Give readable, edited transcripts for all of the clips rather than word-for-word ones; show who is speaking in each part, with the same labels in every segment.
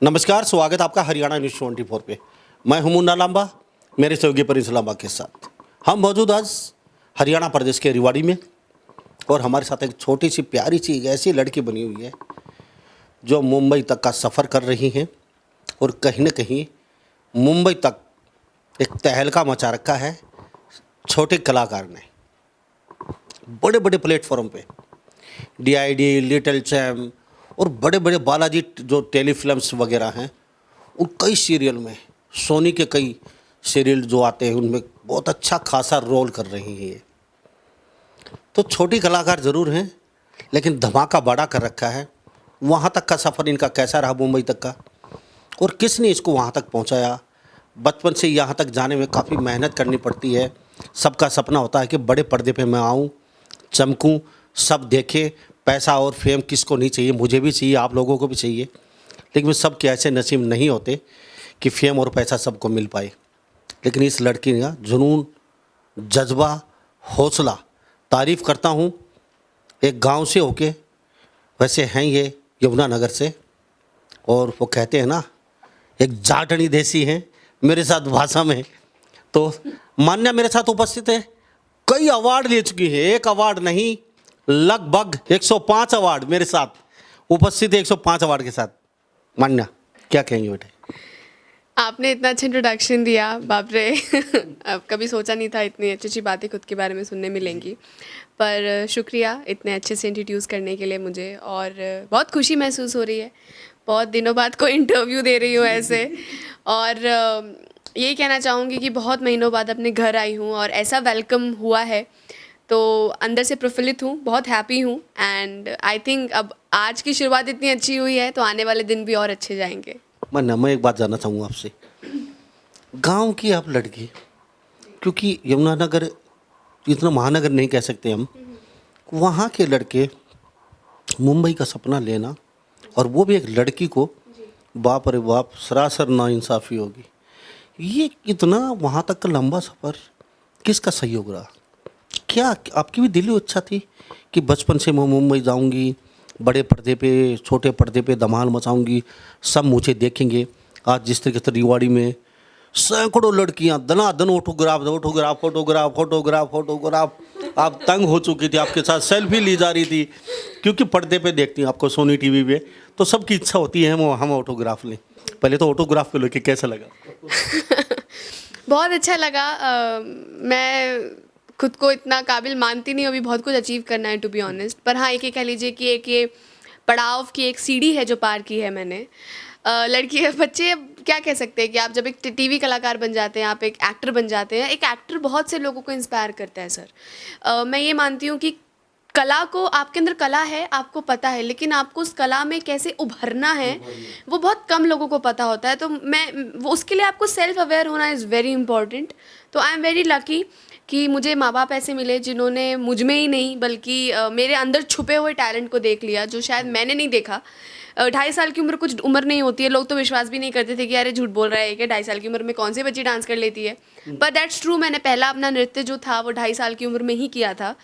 Speaker 1: नमस्कार, स्वागत आपका हरियाणा न्यूज़ 24 पे। मैं हूं मुन्ना लांबा, मेरे सहयोगी प्रिंस लांबा के साथ। हम मौजूद आज हरियाणा प्रदेश के रेवाड़ी में, और हमारे साथ एक छोटी सी प्यारी सी एक ऐसी लड़की बनी हुई है जो मुंबई तक का सफ़र कर रही हैं, और कहीं न कहीं मुंबई तक एक तहलका मचा रखा है छोटे कलाकार ने। बड़े बड़े प्लेटफॉर्म पे DID, लिटिल चैम्प और बड़े बड़े बालाजी जो टेलीफिल्म्स वगैरह हैं, उन कई सीरियल में, सोनी के कई सीरियल जो आते हैं उनमें बहुत अच्छा खासा रोल कर रही है ये। तो छोटी कलाकार ज़रूर हैं, लेकिन धमाका बड़ा कर रखा है। वहाँ तक का सफ़र इनका कैसा रहा मुंबई तक का, और किसने इसको वहाँ तक पहुँचाया। बचपन से यहाँ तक जाने में काफ़ी मेहनत करनी पड़ती है। सबका सपना होता है कि बड़े पर्दे पे मैं आऊँ, चमकूँ, सब देखे। पैसा और फेम किसको नहीं चाहिए, मुझे भी चाहिए, आप लोगों को भी चाहिए, लेकिन सबके ऐसे नसीब नहीं होते कि फेम और पैसा सबको मिल पाए। लेकिन इस लड़की का जुनून, जज्बा, हौसला तारीफ़ करता हूँ। एक गांव से होके, वैसे हैं ये यमुनानगर से, और वो कहते हैं ना, एक जाटनी देसी हैं मेरे साथ भाषा में। तो मान्या मेरे साथ उपस्थित है, कई अवार्ड ले चुकी है, एक अवार्ड नहीं, लगभग 105 अवार्ड मेरे साथ उपस्थित है, 105 अवार्ड के साथ। मान्या, क्या कहेंगे बेटे?
Speaker 2: आपने इतना अच्छा इंट्रोडक्शन दिया, बाप रे। अब कभी सोचा नहीं था इतनी अच्छी अच्छी बातें खुद के बारे में सुनने मिलेंगी, पर शुक्रिया इतने अच्छे से इंट्रोड्यूस करने के लिए मुझे। और बहुत खुशी महसूस हो रही है, बहुत दिनों बाद कोई इंटरव्यू दे रही हूँ ऐसे। और यही कहना चाहूँगी कि बहुत महीनों बाद अपने घर आई हूँ और ऐसा वेलकम हुआ है, तो अंदर से प्रफुल्लित हूँ, बहुत हैप्पी हूँ। एंड आई थिंक अब आज की शुरुआत इतनी अच्छी हुई है तो आने वाले दिन भी और अच्छे जाएंगे।
Speaker 1: मान्या, मैं एक बात जानना चाहूँगा आपसे। गांव की आप लड़की, क्योंकि यमुनानगर इतना महानगर नहीं कह सकते हम, वहाँ के लड़के मुंबई का सपना लेना, और वो भी एक लड़की को, बाप रे बाप, सरासर नाइंसाफ़ी होगी। ये इतना वहाँ तक का लंबा सफ़र किसका सहयोग रहा? क्या आपकी भी दिली इच्छा थी कि बचपन से मैं मुंबई जाऊंगी, बड़े पर्दे पे, छोटे पर्दे पे धमाल मचाऊंगी, सब मुझे देखेंगे? आज जिस तरीके से रेवाड़ी में सैकड़ों लड़कियां दनादन autograph autograph photograph photograph photograph, आप तंग हो चुकी थी, आपके साथ सेल्फी ली जा रही थी, क्योंकि पर्दे पे देखती हैं आपको सोनी टीवी पे, तो सबकी इच्छा होती है हम ऑटोग्राफ लें। पहले तो ऑटोग्राफ को लेके कैसा लगा?
Speaker 2: बहुत अच्छा लगा। मैं खुद को इतना काबिल मानती नहीं हूँ, अभी बहुत कुछ अचीव करना है टू बी ऑनेस्ट। पर हाँ, एक कह लीजिए कि एक ये पड़ाव की एक सीढ़ी है जो पार की है मैंने। लड़की बच्चे क्या कह सकते हैं कि आप जब एक टीवी कलाकार बन जाते हैं, आप एक एक्टर बन जाते हैं। एक एक्टर बहुत से लोगों को इंस्पायर करता है सर। मैं ये मानती हूँ कि कला को, आपके अंदर कला है, आपको पता है, लेकिन आपको उस कला में कैसे उभरना है वो बहुत कम लोगों को पता होता है। तो वो उसके लिए आपको सेल्फ अवेयर होना इज़ वेरी इंपॉर्टेंट। तो आई एम वेरी लकी कि मुझे माँ बाप ऐसे मिले जिन्होंने मुझ में ही नहीं बल्कि मेरे अंदर छुपे हुए टैलेंट को देख लिया, जो शायद मैंने नहीं देखा। 2.5 साल की उम्र कुछ उम्र नहीं होती है। लोग तो विश्वास भी नहीं करते थे कि अरे झूठ बोल रहा है कि 2.5 साल की उम्र में कौन सी बच्ची डांस कर लेती है। But that's true. मैंने पहला अपना नृत्य जो था वो 2.5 साल की उम्र में ही किया था।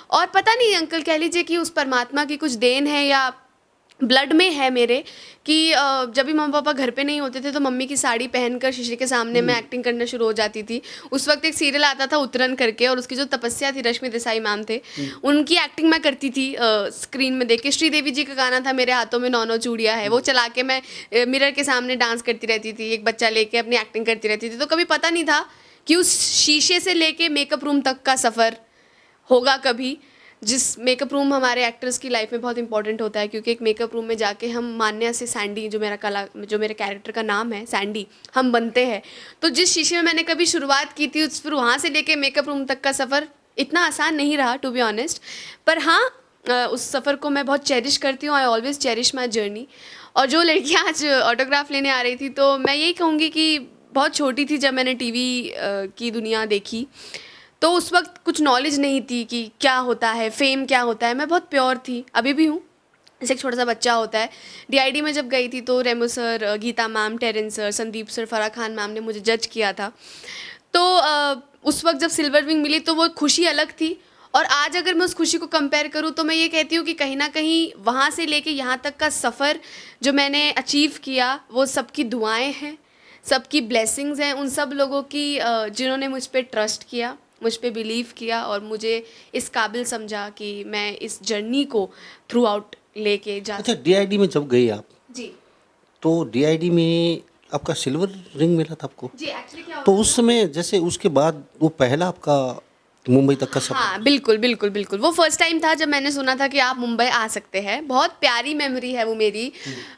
Speaker 2: और पता नहीं अंकल, कह लीजिए कि उस परमात्मा की कुछ देन है या ब्लड में है मेरे, कि जब भी मम्मी पापा घर पे नहीं होते थे तो मम्मी की साड़ी पहनकर शीशे के सामने मैं एक्टिंग करना शुरू हो जाती थी। उस वक्त एक सीरियल आता था उतरन करके, और उसकी जो तपस्या थी, रश्मि देसाई मैम थे, उनकी एक्टिंग मैं करती थी स्क्रीन में देख के। श्रीदेवी जी का गाना था मेरे हाथों में 9 9 चूड़ियाँ है, वो चला के मैं मिरर के सामने डांस करती रहती थी, एक बच्चा लेके अपनी एक्टिंग करती रहती थी। तो कभी पता नहीं था कि उस शीशे से लेके मेकअप रूम तक का सफ़र होगा कभी, जिस मेकअप रूम हमारे एक्टर्स की लाइफ में बहुत इंपॉर्टेंट होता है, क्योंकि एक मेकअप रूम में जाके हम मान्या से सैंडी, जो मेरे कैरेक्टर का नाम है सैंडी, हम बनते हैं। तो जिस शीशे में मैंने कभी शुरुआत की थी, फिर वहाँ से लेके मेकअप रूम तक का सफ़र इतना आसान नहीं रहा टू बी ऑनेस्ट। पर हाँ, उस सफ़र को मैं बहुत चेरिश करती हूँ। I always cherish my journey. और जो लड़कियाँ आज ऑटोग्राफ लेने आ रही थी, तो मैं यही कहूँगी कि बहुत छोटी थी जब मैंने टीवी की दुनिया देखी, तो उस वक्त कुछ नॉलेज नहीं थी कि क्या होता है, फेम क्या होता है। मैं बहुत प्योर थी, अभी भी हूँ, जैसे एक छोटा सा बच्चा होता है। DID में जब गई थी तो Remo sir, Geeta ma'am, Terence sir, Sandeep sir, Farah Khan ma'am ने मुझे जज किया था। तो उस वक्त जब सिल्वर विंग मिली तो वो खुशी अलग थी। और आज अगर मैं उस खुशी को कंपेयर करूँ तो मैं ये कहती हूँ कि कहीं ना कहीं वहाँ से लेके यहाँ तक का सफ़र जो मैंने अचीव किया वो सबकी दुआएं हैं, सबकी ब्लेसिंग्स हैं, उन सब लोगों की जिन्होंने मुझ पे ट्रस्ट किया, मुझ पे बिलीव किया और मुझे इस काबिल समझा कि मैं इस जर्नी को थ्रू आउट लेके जा
Speaker 1: अच्छा, डीआईडी में जब गए आप,
Speaker 2: जी
Speaker 1: तो डीआईडी में आपका सिल्वर रिंग मिला था आपको?
Speaker 2: जी एक्चुअली क्या
Speaker 1: तो उस समय जैसे उसके बाद वो पहला आपका मुंबई तक का सफर,
Speaker 2: हाँ बिल्कुल बिल्कुल बिल्कुल, वो फर्स्ट टाइम था जब मैंने सुना था कि आप मुंबई आ सकते हैं। बहुत प्यारी मेमोरी है वो मेरी,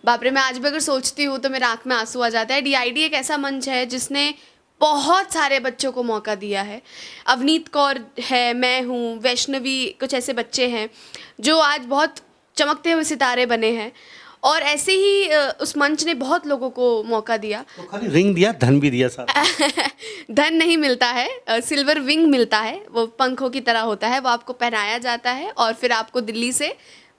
Speaker 2: बाप रे, मैं आज भी अगर सोचती हूँ तो मेरे आँख में आंसू आ जाता है। डीआईडी एक ऐसा मंच है जिसने बहुत सारे बच्चों को मौका दिया है। अवनीत कौर है, मैं हूँ, वैष्णवी, कुछ ऐसे बच्चे हैं जो आज बहुत चमकते हुए सितारे बने हैं और ऐसे ही उस मंच ने बहुत लोगों को मौका दिया।
Speaker 1: तो खाली रिंग दिया, धन भी दिया साथ?
Speaker 2: धन नहीं मिलता है, सिल्वर विंग मिलता है, वो पंखों की तरह होता है, वो आपको पहनाया जाता है और फिर आपको दिल्ली से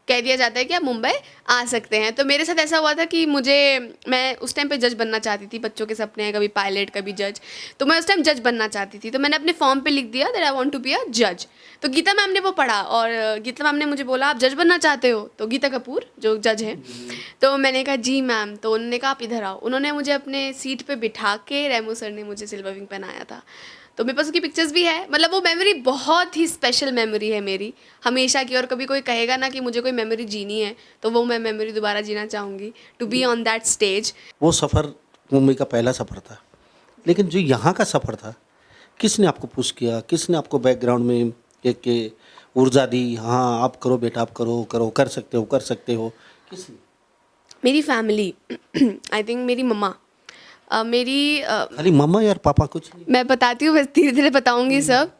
Speaker 2: कह दिया जाता है कि आप मुंबई आ सकते हैं। तो मेरे साथ ऐसा हुआ था कि मैं उस टाइम पे जज बनना चाहती थी, बच्चों के सपने हैं कभी पायलट कभी जज, तो मैं उस टाइम जज बनना चाहती थी। तो मैंने अपने फॉर्म पे लिख दिया that I want to be a जज। तो गीता मैम ने वो पढ़ा और गीता मैम ने मुझे बोला आप जज बनना चाहते हो? तो गीता कपूर जो जज हैं, तो मैंने कहा जी मैम। तो उन्होंने कहा आप इधर आओ। उन्होंने मुझे अपने सीट पे बिठा के, रेमो सर ने मुझे सिल्वर विंग पहनाया था। तो मेरे पास उसकी पिक्चर्स भी है। मतलब वो मेमोरी बहुत ही स्पेशल मेमोरी है मेरी हमेशा की। और कभी कोई कहेगा ना कि मुझे कोई मेमोरी जीनी है तो वो मैं मेमोरी दोबारा जीना चाहूँगी, to be on that stage.
Speaker 1: वो सफ़र मुंबई का पहला सफ़र था, लेकिन जो यहाँ का सफ़र था, किसने आपको पुश किया, किसने आपको बैकग्राउंड में एक ऊर्जा दी, हाँ आप करो बेटा, आप करो करो, कर सकते हो, किसने?
Speaker 2: मेरी फैमिली, आई थिंक मेरी मम्मा, मेरी
Speaker 1: खाली मम्मा यार, पापा कुछ नहीं?
Speaker 2: मैं बताती हूँ, बस धीरे धीरे बताऊँगी सब।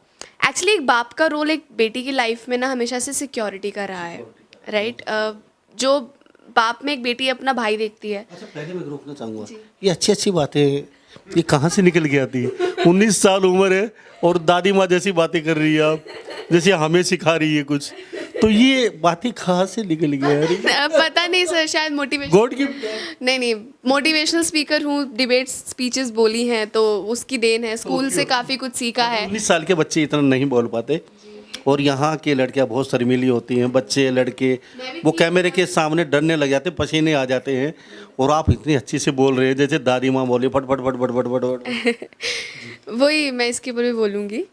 Speaker 2: एक्चुअली एक बाप का रोल एक बेटी की लाइफ में ना हमेशा से सिक्योरिटी का रहा है, राइट। जो बाप में एक बेटी अपना भाई देखती है।
Speaker 1: अच्छा, पहले मैं रोकना चाहूँगा, ये अच्छी अच्छी बातें ये कहाँ से निकल के आती है? 19 साल उम्र है और दादी माँ जैसी बातें कर रही है आप, जैसे हमें सिखा रही है कुछ, तो ये बातें कहाँ से निकल गई?
Speaker 2: पता नहीं सर, शायद मोटिवेशन,
Speaker 1: गॉड की
Speaker 2: नहीं मोटिवेशनल स्पीकर हूँ, डिबेट स्पीचेस बोली हैं तो उसकी देन है। स्कूल से काफ़ी कुछ सीखा है।
Speaker 1: 19 साल के बच्चे इतना नहीं बोल पाते और यहाँ के लड़कियाँ बहुत शर्मीली होती हैं, बच्चे लड़के वो कैमरे के सामने डरने लग जाते, पसीने आ जाते हैं, और आप इतनी अच्छी से बोल रहे हैं जैसे दादी माँ बोली फट फट फट फट फट फट।
Speaker 2: वही मैं इसके ऊपर भी बोलूँगी।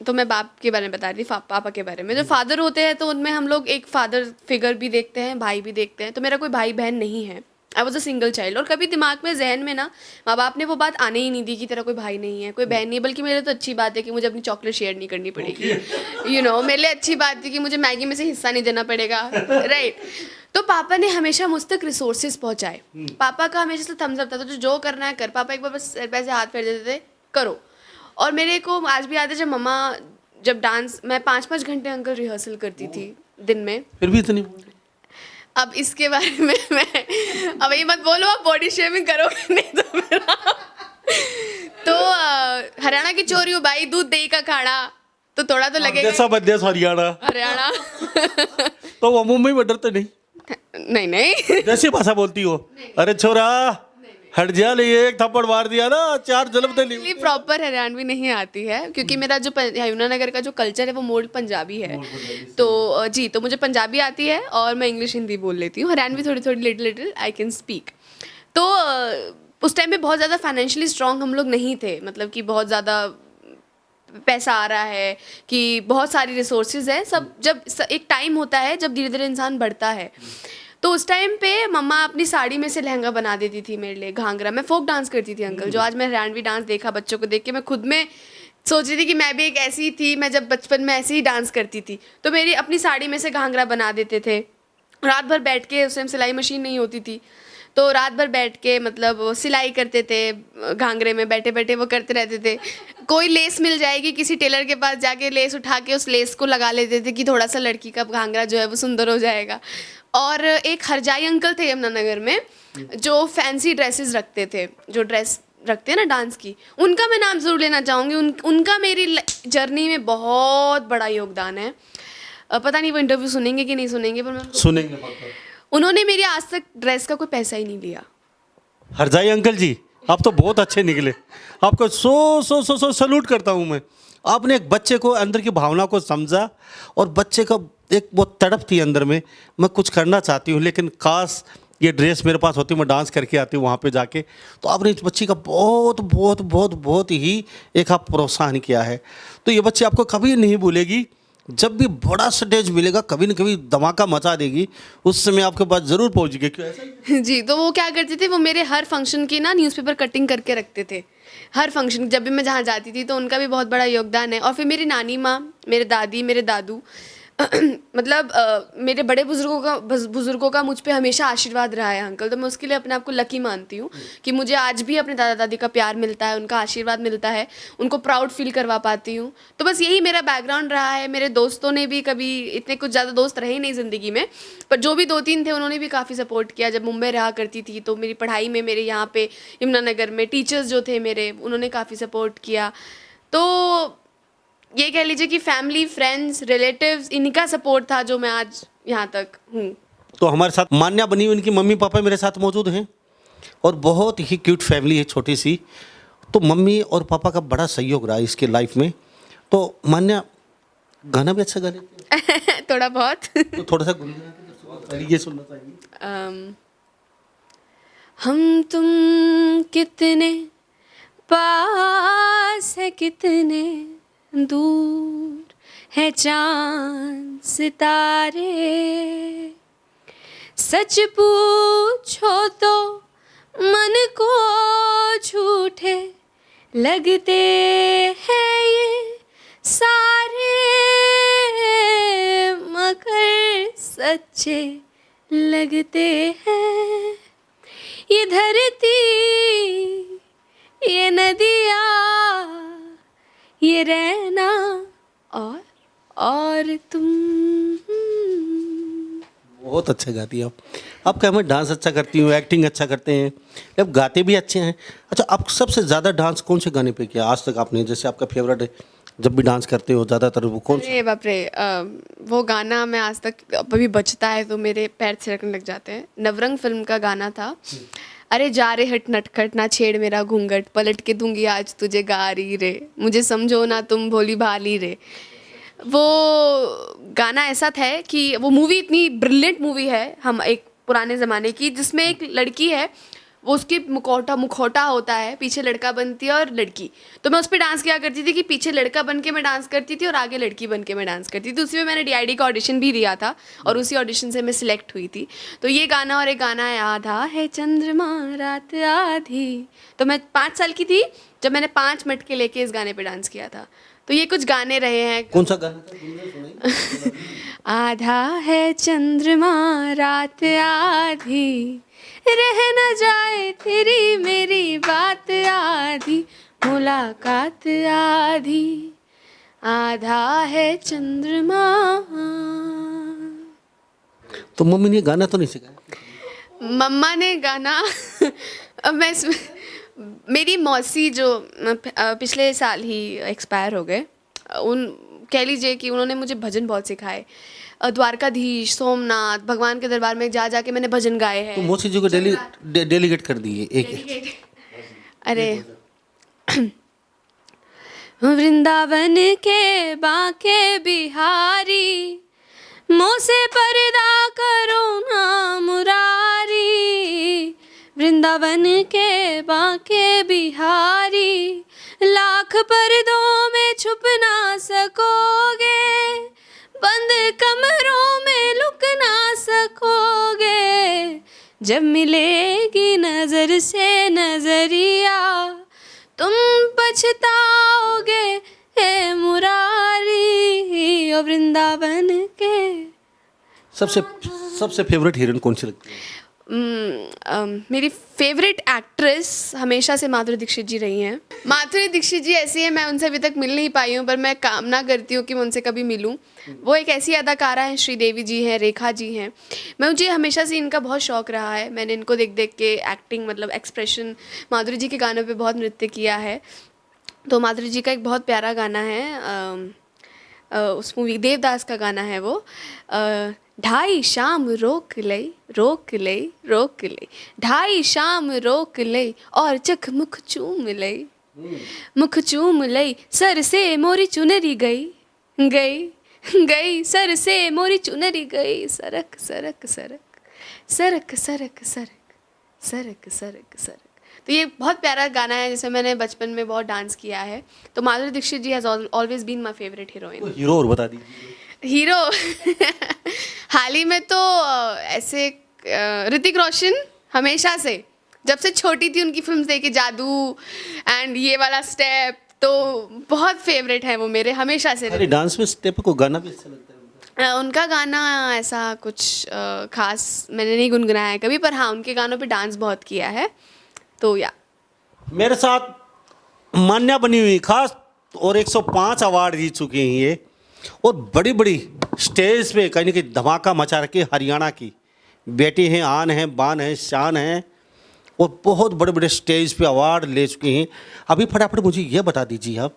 Speaker 2: तो मैं बाप के बारे में बता रही थी, पापा के बारे में। जो फादर होते हैं तो उनमें हम लोग एक फादर फिगर भी देखते हैं, भाई भी देखते हैं। तो मेरा कोई भाई बहन नहीं है, I was a single child. और कभी दिमाग में, जहन में ना माँ बाप ने वो बात आने ही नहीं दी कि तेरा कोई भाई नहीं है, कोई बहन नहीं है। बल्कि मेरे तो अच्छी बात है कि मुझे अपनी चॉकलेट शेयर नहीं करनी पड़ेगी, यू नो, मेरे लिए अच्छी बात थी कि मुझे मैगी में से हिस्सा नहीं देना पड़ेगा, राइट। तो पापा ने हमेशा मुझ तक रिसोर्सेज पहुँचाए। पापा का हमेशा से थम्स अप था, तो जो करना है कर। पापा एक बार बस पैसे हाथ फेर देते थे, करो। और मेरे को आज भी याद है जब डांस, मैं 5-5 घंटे अंकल रिहर्सल करती थी दिन में।
Speaker 1: फिर भी इतनी?
Speaker 2: अब इसके बारे में मैं अब ये मत बोलो आप बॉडी शेमिंग करोगे, नहीं तो फिर तो हरियाणा की चोरी हूँ भाई, दूध दही का खाना, तो थोड़ा तो लगेगा।
Speaker 1: जैसा मध्य
Speaker 2: हरियाणा
Speaker 1: तो वो मुंबई में डरते नहीं?
Speaker 2: नहीं
Speaker 1: जैसी भाषा बोलती हो, अरे छोरा हट जा, ले एक थप्पड़ मार दिया ना, 4 जन्म ते
Speaker 2: प्रॉपर हरियाणवी नहीं आती है क्योंकि मेरा जो यमुनानगर का जो कल्चर है वो मोल्ड पंजाबी है। तो जी, तो मुझे पंजाबी आती है और मैं इंग्लिश हिंदी बोल लेती हूँ। हरियाणवी थोड़ी थोड़ी लिटिल आई कैन स्पीक। तो उस टाइम पे बहुत ज़्यादा फाइनेंशियली स्ट्रॉन्ग हम लोग नहीं थे, मतलब कि बहुत ज़्यादा पैसा आ रहा है, कि बहुत सारी रिसोर्सेज है सब। जब एक टाइम होता है जब धीरे धीरे इंसान बढ़ता है, तो उस टाइम पे मम्मा अपनी साड़ी में से लहंगा बना देती थी मेरे लिए, घाघरा। मैं फोक डांस करती थी अंकल, जो आज मैं हरियाणवी डांस देखा बच्चों को देख के मैं खुद में सोच रही थी कि मैं भी एक ऐसी ही थी। मैं जब बचपन में ऐसे ही डांस करती थी, तो मेरी अपनी साड़ी में से घाघरा बना देते थे। रात भर बैठ के, उस टाइम सिलाई मशीन नहीं होती थी, तो रात भर बैठ के मतलब सिलाई करते थे, घाघरे में बैठे बैठे वो करते रहते थे। कोई लेस मिल जाएगी, किसी टेलर के पास जाके लेस उठा के उस लेस को लगा लेते थे कि थोड़ा सा लड़की का घाघरा जो है वो सुंदर हो जाएगा। और एक हरजाई अंकल थे यमुनानगर में जो फैंसी ड्रेसेस रखते थे, जो ड्रेस रखते हैं ना डांस की, उनका मैं नाम ज़रूर लेना चाहूँगी। उनका मेरी जर्नी में बहुत बड़ा योगदान है। पता नहीं वो इंटरव्यू सुनेंगे कि नहीं सुनेंगे, पर मैं
Speaker 1: सुनेंगे।
Speaker 2: उन्होंने मेरी आज तक ड्रेस का कोई पैसा ही नहीं लिया।
Speaker 1: हरजाई अंकल जी, आप तो बहुत अच्छे निकले, आपको सो सैल्यूट करता हूँ मैं। आपने एक बच्चे को अंदर की भावना को समझा, और बच्चे का एक वो तड़प थी अंदर में, मैं कुछ करना चाहती हूँ लेकिन काश ये ड्रेस मेरे पास होती, मैं डांस करके आती हूँ वहाँ पे जाके। तो आपने इस बच्ची का बहुत बहुत बहुत बहुत ही एक आप प्रोत्साहन किया है। तो ये बच्ची आपको कभी नहीं भूलेगी, जब भी बड़ा स्टेज मिलेगा कभी न कभी धमाका मचा देगी, उस समय आपके पास ज़रूर पहुँचेगी। क्यों ऐसा?
Speaker 2: जी, तो वो क्या करते थे, वो मेरे हर फंक्शन की ना न्यूज़पेपर कटिंग करके रखते थे। हर फंक्शन जब भी मैं जहाँ जाती थी तो उनका भी बहुत बड़ा योगदान है। और फिर मेरी नानी माँ, मेरे दादी, मेरे दादू मतलब मेरे बड़े बुज़ुर्गों का मुझ पे हमेशा आशीर्वाद रहा है अंकल। तो मैं उसके लिए अपने आप को लकी मानती हूँ कि मुझे आज भी अपने दादा दादी का प्यार मिलता है, उनका आशीर्वाद मिलता है, उनको प्राउड फील करवा पाती हूँ। तो बस यही मेरा बैकग्राउंड रहा है। मेरे दोस्तों ने भी कभी इतने कुछ ज़्यादा दोस्त रहे नहीं ज़िंदगी में, पर जो भी 2-3 थे उन्होंने भी काफ़ी सपोर्ट किया। जब मुंबई रहा करती थी तो मेरी पढ़ाई में मेरे यहाँ पे यमुनानगर में टीचर्स जो थे मेरे, उन्होंने काफ़ी सपोर्ट किया। तो ये कह लीजिए कि फैमिली, फ्रेंड्स, रिलेटिव्स, इनका सपोर्ट था जो मैं आज यहाँ तक हूँ।
Speaker 1: तो हमारे साथ मान्या बनी हुई उनकी मम्मी पापा मेरे साथ मौजूद हैं, और बहुत ही क्यूट फैमिली है, छोटी सी। तो मम्मी और पापा का बड़ा सहयोग रहा है इसके लाइफ में। तो मान्या गाना भी अच्छा गा लेती है,
Speaker 2: थोड़ा बहुत।
Speaker 1: तो थोड़ा सा गुनगुना के दर्शकों को ये सुनना चाहिए।
Speaker 2: हम तुम कितने पास है, कितने दूर है चांद सितारे, सच पूछो तो मन को झूठे लगते हैं ये सारे, मगर सच्चे लगते हैं ये धरती, ये नदियाँ, ये रहना और तुम।
Speaker 1: बहुत अच्छा गाती हैं आप। आप क्या, मैं डांस अच्छा करती हूँ, एक्टिंग अच्छा करते हैं, अब गाते भी अच्छे हैं। अच्छा, आप सबसे ज़्यादा डांस कौन से गाने पे किया आज तक आपने? जैसे आपका फेवरेट है, जब भी डांस करते हो ज़्यादातर वो कौन सा?
Speaker 2: अरे बाप रे, वो गाना मैं आज तक अभी बजता है तो मेरे पैर थिरकने लग जाते हैं। नवरंग फिल्म का गाना था, अरे जा रे हट नटखट ना छेड़ मेरा घूंघट, पलट के दूंगी आज तुझे गारी रे, मुझे समझो ना तुम भोली भाली रे। वो गाना ऐसा था कि वो मूवी इतनी ब्रिलियंट मूवी है, हम एक पुराने ज़माने की, जिसमें एक लड़की है, वो उसके मुखौटा होता है, पीछे लड़का बनती है और लड़की। तो मैं उस पर डांस किया करती थी कि पीछे लड़का बन के मैं डांस करती थी और आगे लड़की बन के मैं डांस करती थी। उसी में मैंने DID का ऑडिशन भी दिया था और उसी ऑडिशन से मैं सिलेक्ट हुई थी। तो ये गाना और एक गाना है, आधा है चंद्रमा रात आधी। तो मैं 5 साल की थी जब मैंने 5 मटके लेके इस गाने पे डांस किया था। तो ये कुछ गाने रहे हैं।
Speaker 1: कौन सा गाना था? सुनाइए।
Speaker 2: आधा है चंद्रमा रात आधी, रह न जाए तेरी मेरी बात आधी, मुलाकात आधी, आधा है चंद्रमा।
Speaker 1: तो मम्मी ने गाना तो नहीं सिखाया?
Speaker 2: मम्मा ने गाना अब मैं मेरी मौसी जो पिछले साल ही एक्सपायर हो गए, उन कह लीजिए कि उन्होंने मुझे भजन बहुत सिखाए। द्वारकाधीश, सोमनाथ, भगवान के दरबार में जा जाके मैंने भजन गाए हैं।
Speaker 1: तो मौसी जी को डेलीगेट कर दिए एक।
Speaker 2: अरे वृंदावन के बांके बिहारी, मुँह से पर्दा करो ना मुरारी, वृंदावन के बांके बिहारी, लाख पर्दों में छुप ना सकोगे, बंद कमरों में लुक ना सकोगे, जब मिलेगी नजर से नजरिया तुम पछताओगे हे मुरारी, ओ वृंदावन के।
Speaker 1: सबसे फेवरेट हीरोइन कौन सी लगती है?
Speaker 2: मेरी फेवरेट एक्ट्रेस हमेशा से माधुरी दीक्षित जी रही हैं। माधुरी दीक्षित जी ऐसी है, मैं उनसे अभी तक मिल नहीं पाई हूँ, पर मैं कामना करती हूँ कि मैं उनसे कभी मिलूँ। वो एक ऐसी अदाकारा हैं, श्रीदेवी जी हैं, रेखा जी हैं। मुझे हमेशा से इनका बहुत शौक़ रहा है। मैंने इनको देख देख के एक्टिंग, मतलब एक्सप्रेशन, माधुरी जी के गानों पे बहुत नृत्य किया है। तो माधुरी जी का एक बहुत प्यारा गाना है, उस मूवी देवदास का गाना है वो, ढाई शाम रोक ले रोक ले रोक ले, ढाई शाम रोक ले और चख मुख चूम ले, मुख चूम ले, सर से मोरी चुनरी गई गई गई, सर से मोरी चुनरी गई, सरक सरक सरक सरक सरक सरक सरक सरक सरक। तो ये बहुत प्यारा गाना है जिसे मैंने बचपन में बहुत डांस किया है। तो Madhuri Dixit ji has always been my favourite heroine.
Speaker 1: Hero और बता दीजिए।
Speaker 2: हीरो हाल ही में तो ऐसे ऋतिक रोशन, हमेशा से जब से छोटी थी उनकी फिल्म देखी, जादू एंड ये वाला स्टेप, तो बहुत फेवरेट है वो मेरे हमेशा से।
Speaker 1: अरे डांस में स्टेप को गाना भी अच्छा लगता है उनका।
Speaker 2: उनका गाना ऐसा कुछ खास मैंने नहीं गुनगुनाया है कभी, पर हाँ उनके गानों पे डांस बहुत किया है। तो या
Speaker 1: मेरे साथ मान्या बनी हुई खास और 105 अवार्ड जीत चुकी हैं ये, और बड़ी बड़ी स्टेज पे कहीं ना कहीं धमाका मचा रखी हरियाणा की बेटी हैं, आन हैं, बान हैं, शान हैं, और बहुत बड़े बड़े स्टेज पे अवार्ड ले चुकी हैं। अभी फटाफट मुझे ये बता दीजिए आप,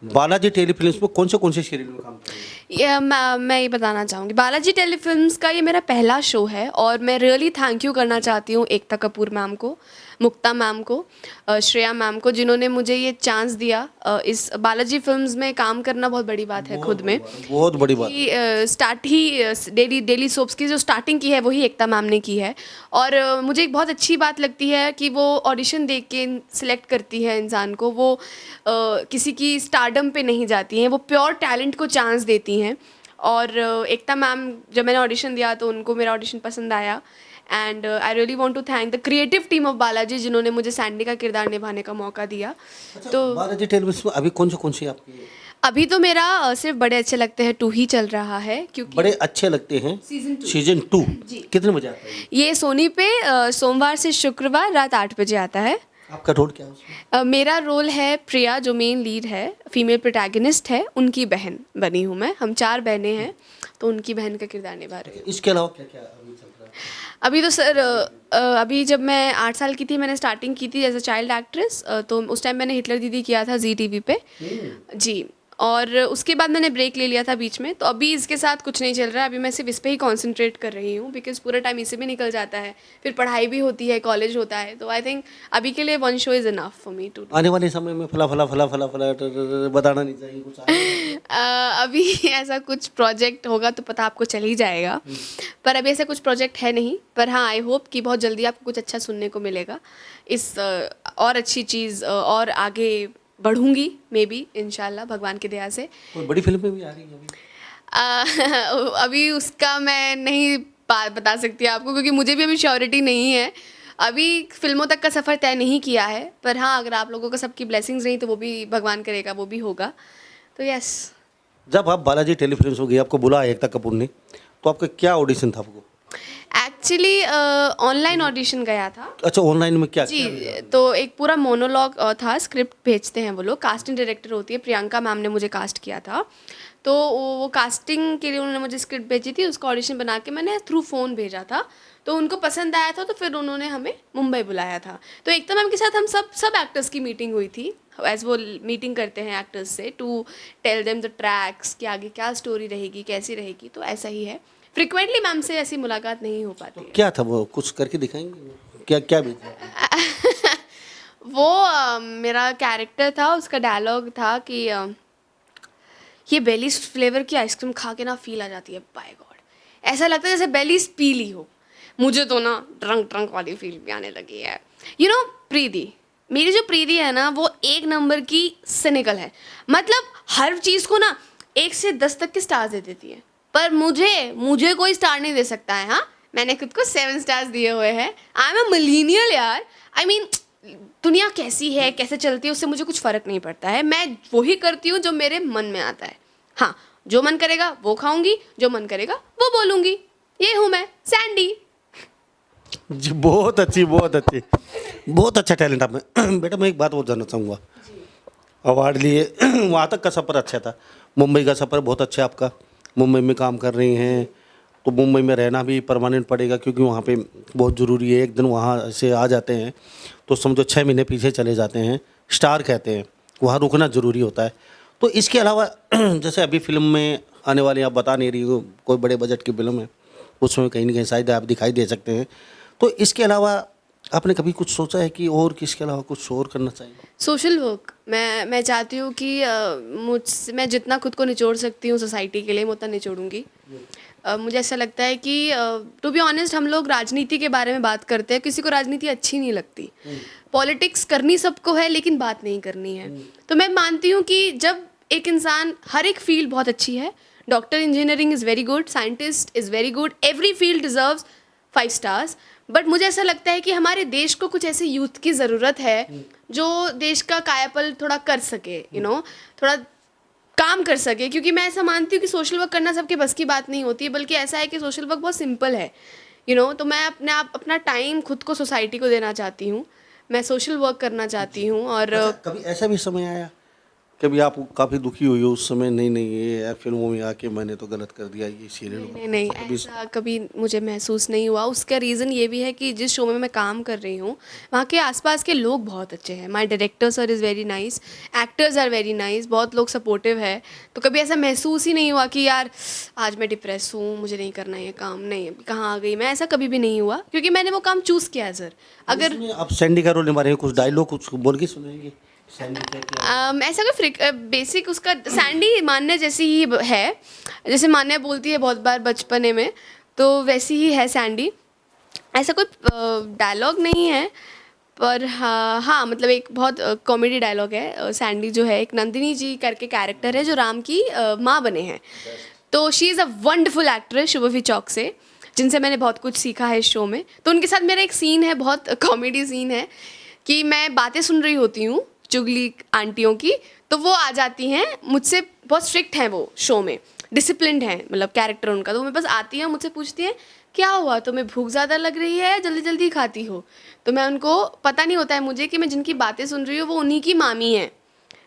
Speaker 1: बालाजी टेलीफिल्म्स में कौन से सीरियल में काम कर रही हैं?
Speaker 2: ये मैं ये बताना चाहूँगी, बालाजी टेलीफिल्म्स का ये मेरा पहला शो है और मैं रियली थैंक यू करना चाहती हूँ एकता कपूर मैम को, मुक्ता मैम को, श्रेया मैम को, जिन्होंने मुझे ये चांस दिया। इस बालाजी फिल्म्स में काम करना बहुत बड़ी बात है खुद में,
Speaker 1: बहुत बड़ी बात।
Speaker 2: कि स्टार्ट ही डेली सोप्स की जो स्टार्टिंग की है वही एकता मैम ने की है। और मुझे एक बहुत अच्छी बात लगती है कि वो ऑडिशन देख के सिलेक्ट करती है इंसान को, वो किसी की स्टारडम पे नहीं जाती हैं, वो प्योर टैलेंट को चांस देती हैं। और एकता मैम, जब मैंने ऑडिशन दिया तो उनको मेरा ऑडिशन पसंद आया, and I really want to thank the creative team of Balaji, जिन्होंने मुझे सैंडी का किरदार निभाने का मौका दिया।
Speaker 1: अच्छा,
Speaker 2: तो
Speaker 1: बालाजी टेलीफिल्म्स में अभी कौन सी आपकी?
Speaker 2: अभी तो मेरा सिर्फ बड़े अच्छे लगते हैं 2 ही चल रहा है, क्योंकि
Speaker 1: बड़े अच्छे लगते हैं सीजन 2 कितने बजे आता है?
Speaker 2: ये सोनी पे सोमवार से शुक्रवार रात 8 बजे आता है।
Speaker 1: आपका रोल क्या है उसमें?
Speaker 2: मेरा रोल है प्रिया, जो मेन लीड है, फीमेल प्रोटैगनिस्ट है, उनकी बहन बनी हूँ मैं। हम 4 बहनें हैं, तो उनकी बहन का किरदार निभा रही हूँ।
Speaker 1: इसके अलावा क्या क्या अभी चल रहा है?
Speaker 2: अभी तो सर अभी जब मैं 8 साल की थी मैंने स्टार्टिंग की थी एज अ चाइल्ड एक्ट्रेस, तो उस टाइम मैंने हिटलर दीदी किया था जी टीवी पे जी। और उसके बाद मैंने ब्रेक ले लिया था बीच में, तो अभी इसके साथ कुछ नहीं चल रहा है। अभी मैं सिर्फ इस पे ही कॉन्सेंट्रेट कर रही हूँ, बिकॉज पूरा टाइम इसी में निकल जाता है, फिर पढ़ाई भी होती है, कॉलेज होता है। तो आई थिंक अभी के लिए 1 show is enough for me too.
Speaker 1: आने वाले समय में फला बताना नहीं चाहिए कुछ आगे?
Speaker 2: अभी ऐसा कुछ प्रोजेक्ट होगा तो पता आपको चल ही जाएगा, पर अभी ऐसा कुछ प्रोजेक्ट है नहीं। पर हाँ, आई होप कि बहुत जल्दी आपको कुछ अच्छा सुनने को मिलेगा। इस और अच्छी चीज़ और आगे बढ़ूंगी मे बी, इंशाल्लाह भगवान की दया से।
Speaker 1: कोई बड़ी फिल्म में भी आ रही है अभी?
Speaker 2: अभी उसका मैं नहीं बता सकती आपको, क्योंकि मुझे भी अभी श्योरिटी नहीं है। अभी फिल्मों तक का सफ़र तय नहीं किया है, पर हाँ अगर आप लोगों को सबकी ब्लेसिंग्स रही तो वो भी भगवान करेगा, वो भी होगा। तो यस।
Speaker 1: जब आप बालाजी टेलीफिल्म्स हो गई, आपको बुलाया एकता कपूर ने, तो आपका क्या ऑडिशन था आपको?
Speaker 2: एक्चुअली ऑनलाइन ऑडिशन गया था।
Speaker 1: अच्छा, ऑनलाइन में क्या?
Speaker 2: जी, तो एक पूरा मोनोलॉग था, स्क्रिप्ट भेजते हैं वो लोग, कास्टिंग डायरेक्टर होती है, प्रियंका मैम ने मुझे कास्ट किया था। तो वो कास्टिंग के लिए उन्होंने मुझे स्क्रिप्ट भेजी थी, उसका ऑडिशन बना के मैंने थ्रू फ़ोन भेजा था। तो उनको पसंद आया था, तो फिर उन्होंने हमें मुंबई बुलाया था। तो एकता मैम के साथ हम सब एक्टर्स की मीटिंग हुई थी, एज वो मीटिंग करते हैं एक्टर्स से, to tell them the tracks कि आगे क्या स्टोरी रहेगी, कैसी रहेगी। तो ऐसा ही है, फ्रिक्वेंटली मैम से ऐसी मुलाकात नहीं हो पाती है।
Speaker 1: क्या था वो, कुछ करके दिखाएंगे? क्या क्या भेजा?
Speaker 2: वो मेरा कैरेक्टर था, उसका डायलॉग था कि ये बेलीज फ्लेवर की आइसक्रीम खा के ना फील आ जाती है, बाय गॉड ऐसा लगता है जैसे बेलीज पी ली हो। मुझे तो ना ड्रंक वाली फील भी आने लगी है। यू नो प्रीति, मेरी जो प्रीति है ना, वो 1 नंबर की सिनिकल है। मतलब हर चीज़ को ना 1 से 10 तक के स्टार्स दे देती है, पर मुझे कोई स्टार नहीं दे सकता है। हाँ, मैंने खुद को 7 स्टार्स दिए हुए हैं। आई एम अ मिलीनियल यार। आई मीन दुनिया कैसी है, कैसे चलती है, उससे मुझे कुछ फ़र्क नहीं पड़ता है। मैं वही करती हूँ जो मेरे मन में आता है। हाँ, जो मन करेगा वो खाऊंगी, जो मन करेगा वो बोलूँगी। ये हूँ मैं, सैंडी।
Speaker 1: जी, बहुत बहुत अच्छा टैलेंट आप में। बेटा मैं एक बात और जानना चाहूँगा, अवार्ड लिए वहाँ तक का सफ़र अच्छा था, मुंबई का सफ़र बहुत अच्छा है आपका। मुंबई में काम कर रही हैं, तो मुंबई में रहना भी परमानेंट पड़ेगा, क्योंकि वहाँ पे बहुत ज़रूरी है। एक दिन वहाँ से आ जाते हैं तो समझो 6 महीने पीछे चले जाते हैं, स्टार कहते हैं, वहाँ रुकना ज़रूरी होता है। तो इसके अलावा जैसे अभी फिल्म में आने वाली आप बता नहीं रही हो, कोई बड़े बजट की फिल्म है, उसमें कहीं ना कहीं शायद आप दिखाई दे सकते हैं। तो इसके अलावा आपने कभी कुछ सोचा है कि और किसके अलावा कुछ और करना चाहिए?
Speaker 2: सोशल वर्क मैं चाहती हूँ कि मुझसे मैं जितना खुद को निचोड़ सकती हूँ सोसाइटी के लिए मैं उतना निचोड़ूंगी। मुझे ऐसा लगता है कि टू बी ऑनेस्ट हम लोग राजनीति के बारे में बात करते हैं, किसी को राजनीति अच्छी नहीं लगती। पॉलिटिक्स करनी सबको है लेकिन बात नहीं करनी है। तो मैं मानती हूँ कि जब एक इंसान, हर एक फील्ड बहुत अच्छी है, doctor engineering is very good, scientist is very good, every field deserves 5 stars. But मुझे ऐसा लगता है कि हमारे देश को कुछ ऐसे यूथ की ज़रूरत है जो देश का कायापलट थोड़ा कर सके, थोड़ा काम कर सके। क्योंकि मैं ऐसा मानती हूँ कि सोशल वर्क करना सबके बस की बात नहीं होती है, बल्कि ऐसा है कि सोशल वर्क बहुत सिंपल है, तो मैं अपना टाइम खुद को सोसाइटी को देना चाहती हूँ, मैं सोशल वर्क करना चाहती हूँ। और
Speaker 1: अच्छा, कभी ऐसा भी समय आया कभी आप काफ़ी दुखी हुई हो उस समय, नहीं नहीं ये यार फिल्मों में आके मैंने तो गलत कर दिया, ये सीरियल
Speaker 2: नहीं, ऐसा कभी मुझे महसूस नहीं हुआ। उसका रीज़न ये भी है कि जिस शो में मैं काम कर रही हूँ वहाँ के आसपास के लोग बहुत अच्छे हैं। My director sir is very nice, actors are very nice, बहुत लोग सपोर्टिव है। तो कभी ऐसा महसूस ही नहीं हुआ कि यार आज मैं डिप्रेस हूँ, मुझे नहीं करना ये काम, नहीं कहाँ आ गई मैं, ऐसा कभी भी नहीं हुआ क्योंकि मैंने वो काम चूज़ किया है सर। अगर
Speaker 1: आप सैंडी का रोल निभा रहे हैं, कुछ डायलॉग कुछ बोल के सुनाएंगे? सैंडी का क्या?
Speaker 2: ऐसा कोई बेसिक उसका सैंडी मान्य जैसी ही है, जैसे मान्य बोलती है बहुत बार बचपने में, तो वैसी ही है सैंडी। ऐसा कोई डायलॉग नहीं है, पर हाँ मतलब एक बहुत कॉमेडी डायलॉग है। सैंडी जो है एक नंदिनी जी करके कैरेक्टर है जो राम की माँ बने हैं। तो she is a wonderful actress Shubhavi Choksey, जिनसे मैंने बहुत कुछ सीखा है इस शो में। तो उनके साथ मेरा एक सीन है, बहुत कॉमेडी सीन है कि मैं बातें सुन रही होती हूँ चुगली आंटियों की, तो वो आ जाती हैं मुझसे, बहुत स्ट्रिक्ट हैं वो शो में, डिसिप्लिन्ड हैं मतलब कैरेक्टर उनका। तो वो मेरे पास आती हैं, मुझसे पूछती हैं क्या हुआ, तुम्हें भूख ज़्यादा लग रही है, जल्दी जल्दी खाती हो? तो मैं उनको, पता नहीं होता है मुझे कि मैं जिनकी बातें सुन रही हूँ वो उन्हीं की मामी है,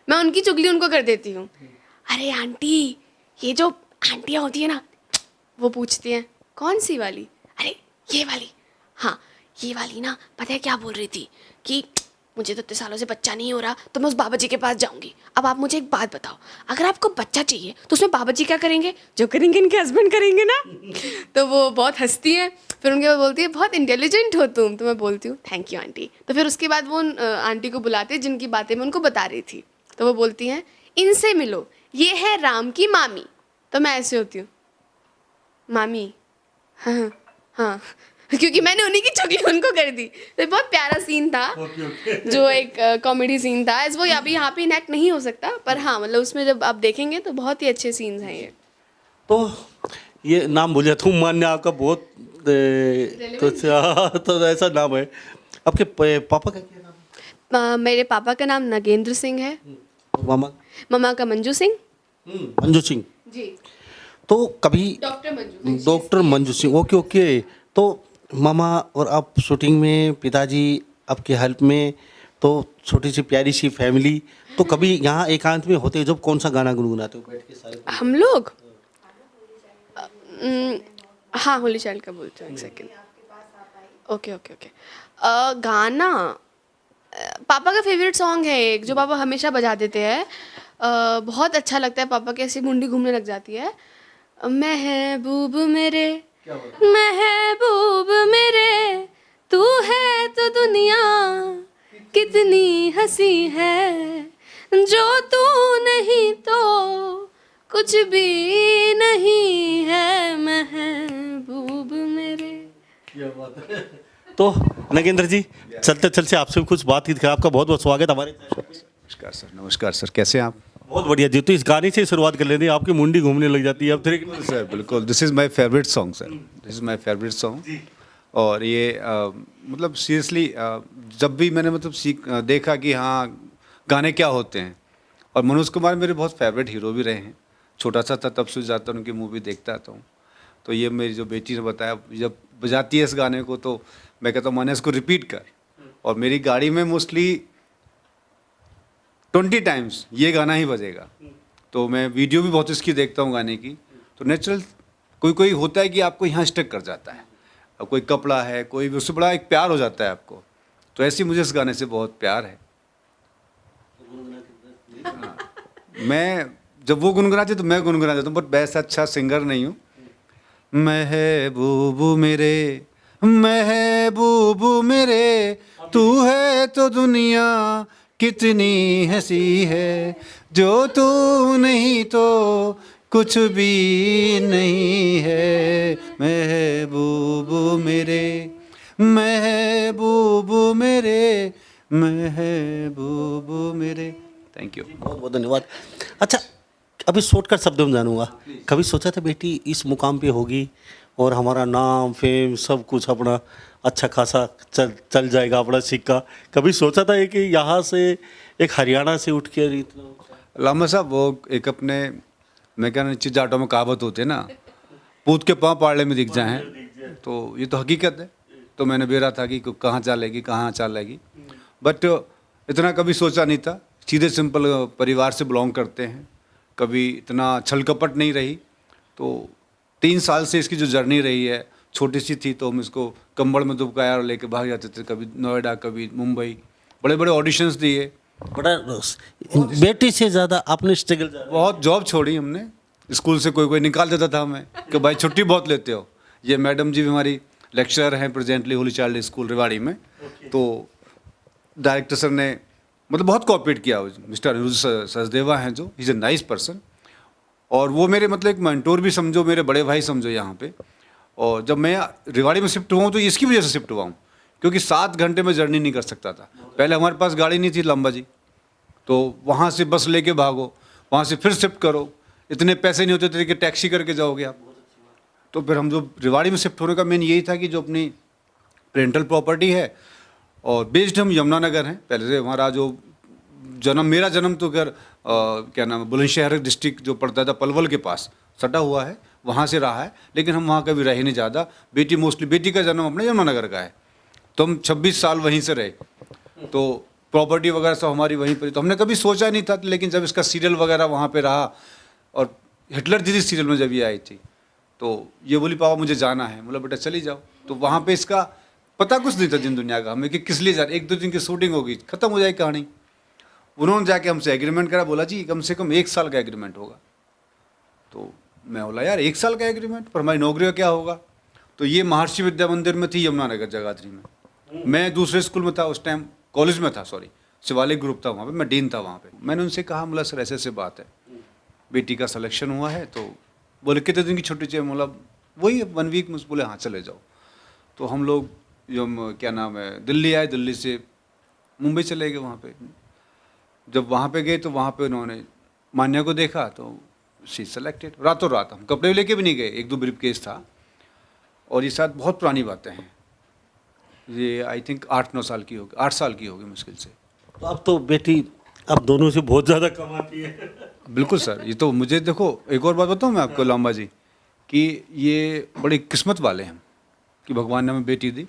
Speaker 2: मैं उनकी चुगली उनको कर देती हूँ। अरे आंटी, ये जो आंटियाँ होती है ना, वो पूछती हैं कौन सी वाली? अरे ये वाली, हाँ ये वाली ना, पता है क्या बोल रही थी कि मुझे तो इतने सालों से बच्चा नहीं हो रहा, तो मैं उस बाबा जी के पास जाऊंगी। अब आप मुझे एक बात बताओ, अगर आपको बच्चा चाहिए तो उसमें बाबा जी क्या करेंगे? जो करेंगे इनके हस्बैंड करेंगे ना। तो वो बहुत हंसती हैं, फिर उनके बाद बोलती है बहुत इंटेलिजेंट हो तुम। तो मैं बोलती हूँ थैंक यू आंटी। तो फिर उसके बाद वो आंटी को बुलाते हैं जिनकी बातें मैं उनको बता रही थी, तो वो बोलती हैं इनसे मिलो, ये है राम की मामी। तो मैं ऐसे होती हूँ, मामी, हाँ हाँ, क्योंकि मैंने उन्हीं की चुगली उनको कर दी। तो बहुत प्यारा सीन था, जो एक कॉमेडी सीन था। वो अभी यहाँ पे इनैक्ट नहीं हो सकता, पर हाँ मतलब उसमें जब आप देखेंगे तो बहुत ही अच्छे सीन्स हैं ये।
Speaker 1: तो ये नाम भूल जाता हूँ, मान्य आपका बहुत तो ऐसा नाम है। आपके पापा का क्या नाम है?
Speaker 2: मेरे पापा का नाम नगेंद्र सिंह है,
Speaker 1: मामा?
Speaker 2: ममा का मंजू सिंह।
Speaker 1: मंजू सिंह
Speaker 2: जी,
Speaker 1: तो कभी doctor Manju Singh, okay okay. तो मामा और आप शूटिंग में, पिताजी आपकी हेल्प में, तो छोटी सी प्यारी सी फैमिली, तो कभी यहाँ एकांत में होते जब कौन सा गाना गुनगुनाते हो बैठ के सारे?
Speaker 2: हम लोग हाँ होली चाइल्ड का बोलते हैं, एक सेकेंड, ओके ओके ओके। गाना पापा का फेवरेट सॉन्ग है एक, जो पापा हमेशा बजा देते हैं, बहुत अच्छा लगता है। पापा की ऐसी मुंडी घूमने लग जाती है। महबूब मेरे, महबूब मेरे, तू है तो दुनिया कितनी हंसी है, जो तू नहीं तो कुछ भी नहीं है, महबूब मेरे।
Speaker 1: क्या बात है। तो नगेंद्र जी, चलते चलते आपसे कुछ बात ही थी। आपका बहुत बहुत स्वागत हमारे।
Speaker 3: नमस्कार सर, नमस्कार सर, कैसे हैं आप?
Speaker 1: बहुत बढ़िया जी। तो इस गाने से शुरुआत कर लेते हैं, आपकी मुंडी घूमने लग जाती है अब फिर।
Speaker 3: सर बिल्कुल, this is my favourite song sir, this is my favourite song. और ये मतलब सीरियसली जब भी मैंने मतलब देखा कि हाँ गाने क्या होते हैं, और मनोज कुमार मेरे बहुत फेवरेट हीरो भी रहे हैं। छोटा सा था तब से ज़्यादातर उनकी मूवी देखता आता हूँ। तो ये मेरी जो बेटी ने बताया, जब बजाती है इस गाने को तो मैं कहता हूँ माने इसको रिपीट कर। और मेरी गाड़ी में मोस्टली 20 टाइम्स ये गाना ही बजेगा। तो मैं वीडियो भी बहुत इसकी देखता हूँ गाने की। तो नेचुरल कोई कोई होता है कि आपको यहाँ स्टक कर जाता है, अब कोई कपड़ा है, कोई भी, उससे बड़ा एक प्यार हो जाता है आपको। तो ऐसे मुझे इस गाने से बहुत प्यार है। हाँ। मैं जब वो गुनगुनाते तो मैं गुनगुना देता हूँ, बट वैसा अच्छा सिंगर नहीं हूँ। महबूबू मेरे, महबूबू मेरे, तू है तो दुनिया कितनी हंसी है, जो तू नहीं तो कुछ भी नहीं है। महबूबू मेरे, महबूबू मेरे, महबूबू मेरे। Thank you.
Speaker 1: बहुत बहुत धन्यवाद। अच्छा, अभी शॉर्टकट शब्दों में जानूंगा, कभी सोचा था बेटी इस मुकाम पे होगी और हमारा नाम फेम सब कुछ अपना अच्छा खासा चल जाएगा, अपना सिक्का? कभी सोचा था ये कि यहाँ से एक हरियाणा से उठ के इतना ऊंचा?
Speaker 3: लामा साहब, वो एक अपने, मैं क्या नीचे जाटों में कहावत होते हैं ना, पूत के पाँव पाड़े में दिख जाएं, तो ये तो हकीकत है। तो मैंने बेरा था कि कहाँ चलेगी, कहाँ चलेगी, बट इतना कभी सोचा नहीं था। सीधे सिंपल परिवार से बिलोंग करते हैं, कभी इतना छल कपट नहीं रही। तो 3 साल से इसकी जो जर्नी रही है, छोटी सी थी तो हम इसको कंबल में दुबकाया और लेके भाग जाते थे, कभी नोएडा कभी मुंबई, बड़े बड़े ऑडिशंस दिए।
Speaker 1: बड़ा बेटी से ज़्यादा आपने स्ट्रगल,
Speaker 3: बहुत जॉब छोड़ी हमने, स्कूल से कोई कोई निकाल देता था हमें कि भाई छुट्टी बहुत लेते हो। ये मैडम जी भी हमारी लेक्चरर हैं presently Holi child school Rewari में। तो डायरेक्टर सर ने मतलब बहुत कोऑपरेट किया। मिस्टर अनिरुद्ध सचदेवा हैं जो, he is a nice person, और वो मेरे मतलब एक मेंटोर भी समझो, मेरे बड़े भाई समझो यहाँ पे। और जब मैं रेवाड़ी में शिफ्ट हुआ हूँ तो इसकी वजह से शिफ्ट हुआ हूँ, क्योंकि 7 घंटे में जर्नी नहीं कर सकता था। पहले हमारे पास गाड़ी नहीं थी लंबा जी, तो वहाँ से बस लेके भागो, वहाँ से फिर शिफ्ट करो, इतने पैसे नहीं होते थे कि टैक्सी करके जाओगे आप। तो फिर हम जो रेवाड़ी में शिफ्ट होने का मेन यही था कि जो अपनी पेरेंटल प्रॉपर्टी है, और बेस्ड हम यमुनानगर हैं। पहले से हमारा जो जन्म, मेरा जन्म तो क्या नाम है, बुलंदशहर डिस्ट्रिक्ट जो पड़ता था पलवल के पास सटा हुआ है, वहाँ से रहा है, लेकिन हम वहाँ कभी रहे नहीं ज़्यादा। बेटी मोस्टली, बेटी का जन्म अपने यमुनानगर का है, तो हम 26 साल वहीं से रहे। तो प्रॉपर्टी वगैरह सब हमारी वहीं पर, तो हमने कभी सोचा नहीं था। लेकिन जब इसका सीरियल वगैरह वहाँ पे रहा, और हिटलर दीदी सीरियल में जब ये आई थी, तो ये बोली पापा मुझे जाना है। बोला बेटा चली जाओ। तो वहाँ पे इसका पता कुछ नहीं था जिन दुनिया का हमें कि किस लिए जा रहे। 1-2 दिन की शूटिंग होगी, खत्म हो जाएगी कहानी। उन्होंने जाके हमसे एग्रीमेंट करा, बोला जी कम से कम 1 साल का एग्रीमेंट होगा। तो मैं बोला यार 1 साल का एग्रीमेंट, पर हमारी नौकरी का क्या होगा? तो ये महर्षि विद्या मंदिर में थी यमुनानगर जगाधरी में, मैं दूसरे स्कूल में था उस टाइम, कॉलेज में था, सॉरी शिवालिक ग्रुप था वहाँ पे, मैं डीन था वहाँ पे। मैंने उनसे कहा, बोला सर ऐसे ऐसे बात है, बेटी का सिलेक्शन हुआ है। तो बोले कितने दिन की छुट्टी चाहिए? बोला वही 1 वीक। मुझे बोले हाँ चले जाओ। तो हम लोग जो क्या नाम है दिल्ली आए, दिल्ली से मुंबई चले गए। वहाँ पे जब वहाँ पे गए तो वहाँ पे उन्होंने मान्या को देखा, तो शी सेलेक्टेड रातों रात। हम कपड़े लेके भी नहीं गए, 1-2 ब्रीफ केस था। और ये शायद बहुत पुरानी बातें हैं, ये आई थिंक 8-9 साल की होगी, 8 साल की होगी मुश्किल से।
Speaker 1: तो अब तो बेटी अब दोनों से बहुत ज़्यादा कमाती है।
Speaker 3: बिल्कुल सर, ये तो मुझे देखो, एक और बात बताऊँ मैं आपको लांबा जी, कि ये बड़ी किस्मत वाले हैं कि भगवान ने हमें बेटी दी।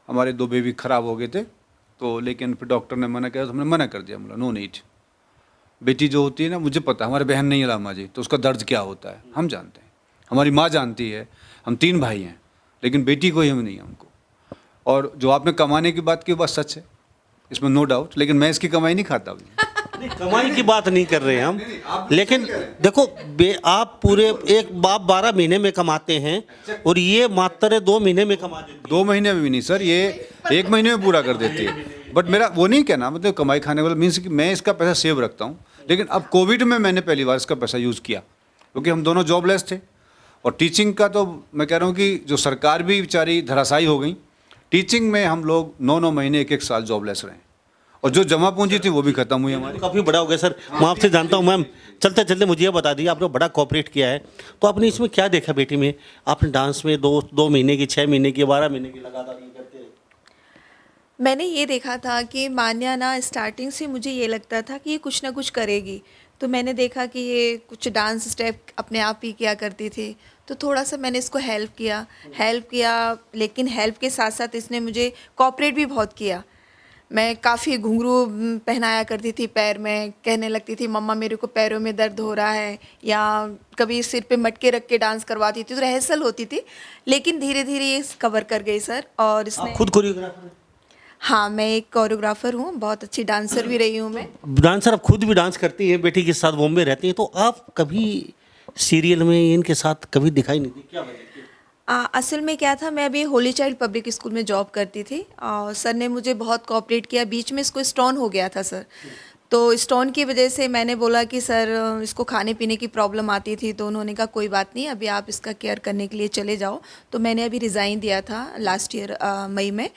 Speaker 3: हमारे 2 बेबी ख़राब हो गए थे, तो लेकिन फिर डॉक्टर ने मना किया, तो हमने मना कर दिया। बोला नो नीड। बेटी जो होती है ना, मुझे पता, हमारे बहन नहीं है लामा जी, तो उसका दर्द क्या होता है हम जानते हैं, हमारी माँ जानती है। हम 3 भाई हैं, लेकिन बेटी कोई हम नहीं है हमको। और जो आपने कमाने की बात की, बात सच है, इसमें नो डाउट, लेकिन मैं इसकी कमाई नहीं खाता अभी।
Speaker 1: नहीं, कमाई की बात नहीं कर रहे हैं हम, लेकिन देखो आप पूरे एक बाप 12 महीने में कमाते हैं और ये मात्र 2 महीने में कमा देते हैं।
Speaker 3: 2 महीने में भी नहीं सर, ये 1 महीने में पूरा कर देती है। बट मेरा वो नहीं कहना मतलब कमाई खाने वाला मीन्स कि मैं इसका पैसा सेव रखता हूँ। लेकिन अब कोविड में मैंने पहली बार इसका पैसा यूज़ किया, क्योंकि हम दोनों जॉबलेस थे। और टीचिंग का तो मैं कह रहा हूँ कि जो सरकार भी बेचारी धराशायी हो गई, टीचिंग में हम लोग 9-9 महीने 1-1 साल जॉबलेस रहे, और जो जमा पूंजी थी वो भी खत्म हुई हमारी।
Speaker 1: काफ़ी बड़ा हो गया सर। मैं आपसे जानता हूँ मैम, चलते चलते मुझे ये बता दीजिए, आपने बड़ा कोऑपरेट किया है, तो आपने इसमें क्या देखा बेटी में? आपने डांस में 2 महीने की, 6 महीने की, 12 महीने की लगातार ये करते रहे।
Speaker 4: मैंने ये देखा था कि मान्या ना स्टार्टिंग से मुझे ये लगता था कि ये कुछ ना कुछ करेगी। तो मैंने देखा कि ये कुछ डांस स्टेप अपने आप ही किया करती थी, तो थोड़ा सा मैंने इसको हेल्प किया। लेकिन हेल्प के साथ साथ इसने मुझे कोऑपरेट भी बहुत किया। मैं काफ़ी घुंघरू पहनाया करती थी पैर में, कहने लगती थी मम्मा मेरे को पैरों में दर्द हो रहा है, या कभी सिर पे मटके रख के डांस करवाती थी, तो रिहर्सल होती थी। लेकिन धीरे धीरे ये कवर कर गई सर। और इसने
Speaker 1: आप खुद कोरियोग्राफर हैं?
Speaker 4: हाँ, मैं एक कोरियोग्राफर हूँ, बहुत अच्छी डांसर भी रही हूँ मैं।
Speaker 1: डांसर आप खुद भी डांस करती हैं, बेटी के साथ बॉम्बे रहती हैं, तो आप कभी सीरियल में इनके साथ कभी दिखाई नहीं दी, क्या वजह थी?
Speaker 4: असल में क्या था, मैं अभी होली चाइल्ड पब्लिक स्कूल में जॉब करती थी और सर ने मुझे बहुत कोऑपरेट किया। बीच में इसको स्टोन हो गया था सर, तो स्टोन की वजह से मैंने बोला कि सर इसको खाने पीने की प्रॉब्लम आती थी, तो उन्होंने कहा कोई बात नहीं, अभी आप इसका केयर करने के लिए चले जाओ। तो मैंने अभी रिज़ाइन दिया था लास्ट ईयर मई में।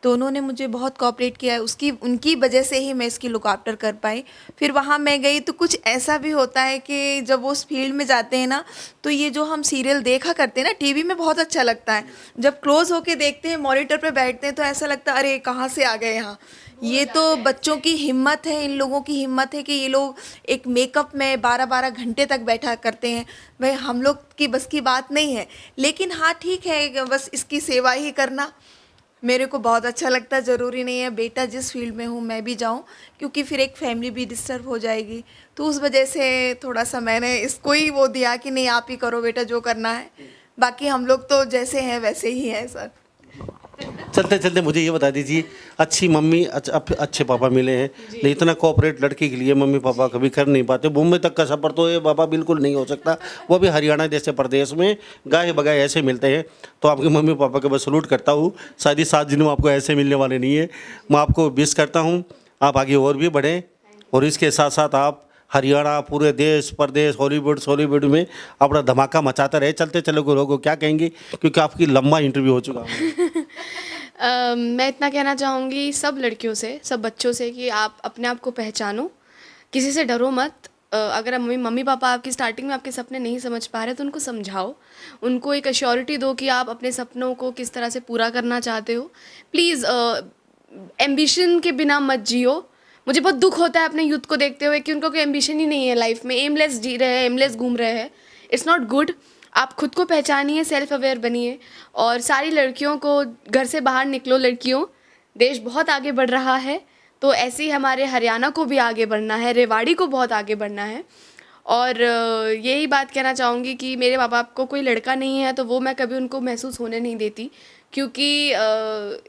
Speaker 4: तो उन्होंने मुझे बहुत कोऑपरेट किया है, उसकी उनकी वजह से ही मैं इसकी लुक आफ्टर कर पाई। फिर वहाँ मैं गई तो कुछ ऐसा भी होता है कि जब वो उस फील्ड में जाते हैं ना, तो ये जो हम सीरियल देखा करते हैं ना टीवी में, बहुत अच्छा लगता है। जब क्लोज होके देखते हैं, मॉनिटर पे बैठते हैं, तो ऐसा लगता है अरे कहाँ से आ गए यहाँ। ये तो बच्चों की हिम्मत है, इन लोगों की हिम्मत है कि ये लोग एक मेकअप में 12-12 घंटे तक बैठा करते हैं। भाई हम लोग की बस की बात नहीं है, लेकिन हाँ ठीक है, बस इसकी सेवा ही करना मेरे को बहुत अच्छा लगता है। ज़रूरी नहीं है बेटा जिस फील्ड में हूँ मैं भी जाऊँ, क्योंकि फिर एक फैमिली भी डिस्टर्ब हो जाएगी। तो उस वजह से थोड़ा सा मैंने इसको ही वो दिया कि नहीं आप ही करो बेटा जो करना है, बाकी हम लोग तो जैसे हैं वैसे ही हैं सर।
Speaker 1: चलते चलते मुझे ये बता दीजिए, अच्छी मम्मी अच्छे पापा मिले हैं, लेकिन इतना कोऑपरेट लड़की के लिए मम्मी पापा कभी कर नहीं पाते। बॉम्बे तक का सफ़र तो ये पापा बिल्कुल नहीं हो सकता, वो भी हरियाणा जैसे प्रदेश में गाय बगाए ऐसे मिलते हैं। तो आपके मम्मी पापा को मैं सलूट करता हूँ, शायद ही 7 दिन में आपको ऐसे मिलने वाले नहीं है। मैं आपको विश करता हूँ आप आगे और भी बढ़ें, और इसके साथ साथ आप हरियाणा, पूरे देश प्रदेश, हॉलीवुड में अपना धमाका मचाते रहे। चलते चले को लोगों क्या कहेंगे, क्योंकि आपकी लंबा इंटरव्यू हो चुका है।
Speaker 2: मैं इतना कहना चाहूँगी सब लड़कियों से, सब बच्चों से कि आप अपने आप को पहचानो, किसी से डरो मत। अगर मम्मी पापा आपकी स्टार्टिंग में आपके सपने नहीं समझ पा रहे तो उनको समझाओ, उनको एक अश्योरिटी दो कि आप अपने सपनों को किस तरह से पूरा करना चाहते हो। प्लीज़ एम्बिशन के बिना मत जियो। मुझे बहुत दुख होता है अपने यूथ को देखते हुए कि उनको कोई एम्बिशन ही नहीं है लाइफ में, एमलेस जी रहे हैं, एमलेस घूम रहे हैं। It's not good. आप खुद को पहचानिए, सेल्फ अवेयर बनिए, और सारी लड़कियों को घर से बाहर निकलो। लड़कियों, देश बहुत आगे बढ़ रहा है, तो ऐसे ही हमारे हरियाणा को भी आगे बढ़ना है, रेवाड़ी को बहुत आगे बढ़ना है। और यही बात कहना चाहूँगी कि मेरे माँ बाप को कोई लड़का नहीं है, तो वो मैं कभी उनको महसूस होने नहीं देती, क्योंकि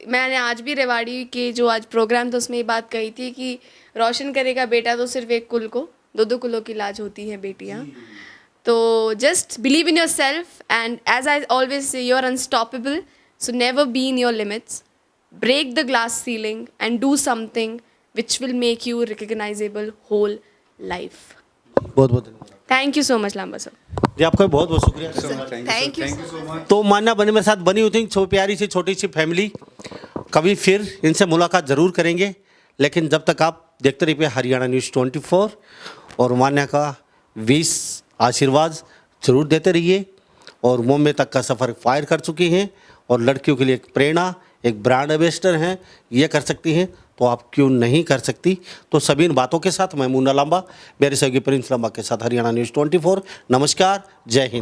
Speaker 2: मैंने आज भी रेवाड़ी के जो आज प्रोग्राम था उसमें ये बात कही थी कि रोशन करेगा बेटा तो सिर्फ एक कुल को, 2-2 कुलों की लाज होती है बेटियाँ। तो just believe in yourself, and as I always say you are unstoppable, so never be in your limits, break the glass ceiling and do something which will make you recognizable whole life.
Speaker 1: बहुत बहुत धन्यवाद।
Speaker 2: Thank you so much Lamba sir.
Speaker 1: जी आपका भी बहुत बहुत शुक्रिया।
Speaker 4: Thank you
Speaker 3: so much.
Speaker 1: तो मान्या बनी मेरे साथ बनी हुई थी प्यारी सी छोटी सी फैमिली, कभी फिर इनसे मुलाकात ज़रूर करेंगे, लेकिन जब तक आप देखते रहिए हरियाणा न्यूज़ 24, और मान्या का 20 आशीर्वाद जरूर देते रहिए। और बॉम्बे तक का सफ़र फायर कर चुकी हैं, और लड़कियों के लिए एक प्रेरणा, एक ब्रांड एम्बेसडर हैं, ये कर सकती हैं तो आप क्यों नहीं कर सकती। तो सभी इन बातों के साथ मैं मुन्ना लांबा, मेरे सहयोगी प्रिंस लांबा के साथ हरियाणा न्यूज़ 24, नमस्कार, जय हिंद।